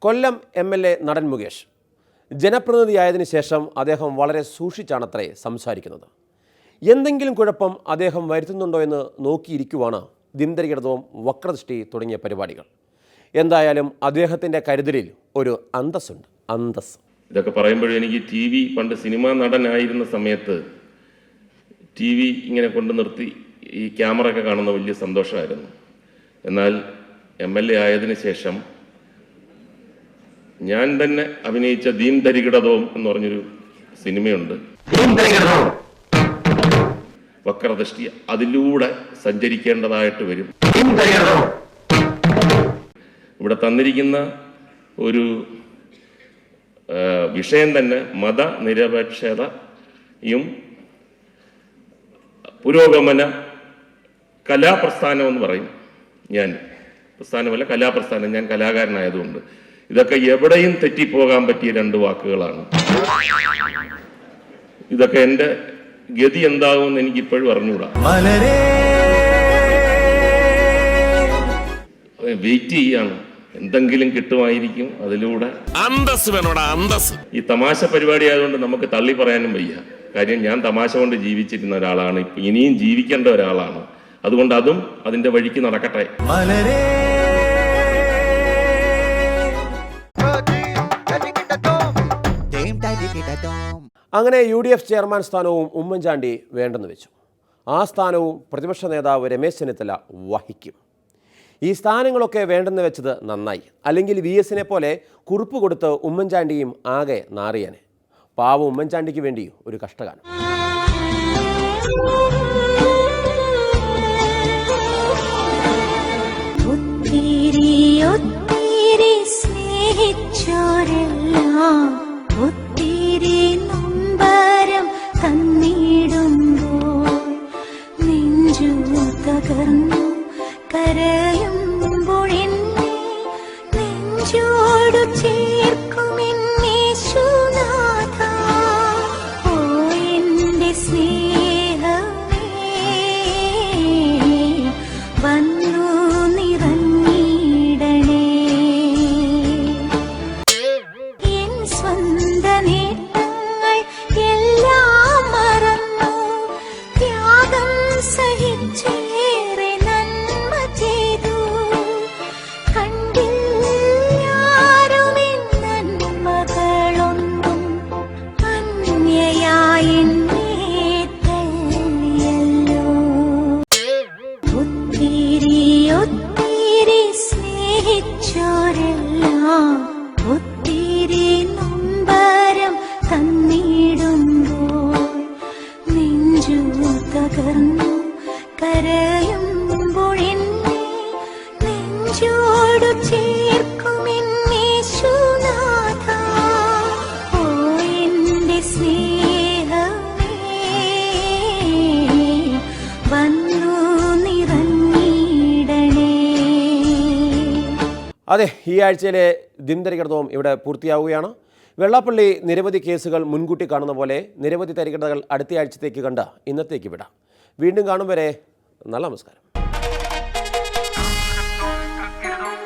കൊല്ലം MLA നടൻ മുകേഷ് ജനപ്രതിനിധിയായതിനു ശേഷം അദ്ദേഹം വളരെ സൂക്ഷിച്ചാണത്രേ സംസാരിക്കുന്നത്. എന്തെങ്കിലും കുഴപ്പം അദ്ദേഹം വരുത്തുന്നുണ്ടോ എന്ന് നോക്കിയിരിക്കുവാണ് ദിനദരികടവും വക്രദൃഷ്ടി തുടങ്ങിയ പരിപാടികൾ. എന്തായാലും അദ്ദേഹത്തിൻ്റെ കരുതലിൽ ഒരു അന്തസ്സുണ്ട്. അന്തസ് ഇതൊക്കെ പറയുമ്പോഴും എനിക്ക് TV പണ്ട് സിനിമാ നടനായിരുന്ന സമയത്ത് TV ഇങ്ങനെ കൊണ്ടു നിർത്തി ഈ ക്യാമറ ഒക്കെ കാണുന്ന വലിയ സന്തോഷമായിരുന്നു. എന്നാൽ MLA ആയതിനു ശേഷം ഞാൻ തന്നെ അഭിനയിച്ച ദിനദരികടവും എന്ന് പറഞ്ഞൊരു സിനിമയുണ്ട്, വക്രദൃഷ്ടി. അതിലൂടെ സഞ്ചരിക്കേണ്ടതായിട്ട് വരും. ഇവിടെ തന്നിരിക്കുന്ന ഒരു വിഷയം തന്നെ മതനിരപേക്ഷതയും പുരോഗമന കലാപ്രസ്ഥാനം എന്ന് പറയും. ഞാൻ പ്രസ്ഥാനമല്ല, കലാപ്രസ്ഥാനം. ഞാൻ കലാകാരനായതുകൊണ്ട് ഇതൊക്കെ എവിടെയും തെറ്റിപ്പോകാൻ പറ്റിയ രണ്ട് വാക്കുകളാണ്. ഇതൊക്കെ എൻ്റെ ഗതി എന്താകുമെന്ന് എനിക്കിപ്പോഴും അറിഞ്ഞുകൂടാ. വെയിറ്റ് ചെയ്യാണ്, എന്തെങ്കിലും കിട്ടുമായിരിക്കും അതിലൂടെ. ഈ തമാശ പരിപാടി ആയതുകൊണ്ട് നമുക്ക് തള്ളി പറയാനും വയ്യ. കാര്യം ഞാൻ തമാശ കൊണ്ട് ജീവിച്ചിരുന്ന ഒരാളാണ്, ഇനിയും ജീവിക്കേണ്ട ഒരാളാണ്. അതുകൊണ്ട് അതും അതിന്റെ വഴിക്ക് നടക്കട്ടെ. അങ്ങനെ UDF ചെയർമാൻ സ്ഥാനവും ഉമ്മൻചാണ്ടി വേണ്ടെന്ന് വെച്ചു. ആ സ്ഥാനവും പ്രതിപക്ഷ നേതാവ് രമേശ് ചെന്നിത്തല വഹിക്കും. ഈ സ്ഥാനങ്ങളൊക്കെ വേണ്ടെന്ന് വെച്ചത് നന്നായി. അല്ലെങ്കിൽ VS-നെ പോലെ കുറിപ്പ് കൊടുത്ത് ഉമ്മൻചാണ്ടിയും ആകെ നാറിയനെ. പാവം ഉമ്മൻചാണ്ടിക്ക് വേണ്ടി ഒരു കഷ്ടകാലം. അതെ, ഈ ആഴ്ചയിലെ ദിനദരികടവും ഇവിടെ പൂർത്തിയാവുകയാണ്. വെള്ളാപ്പള്ളി നിരവധി കേസുകൾ മുൻകൂട്ടി കാണുന്ന പോലെ നിരവധി തരികടകൾ അടുത്ത ആഴ്ചത്തേക്ക് കണ്ട് ഇന്നത്തേക്ക് വിടാം. വീണ്ടും കാണും വരെ നല്ല നമസ്കാരം.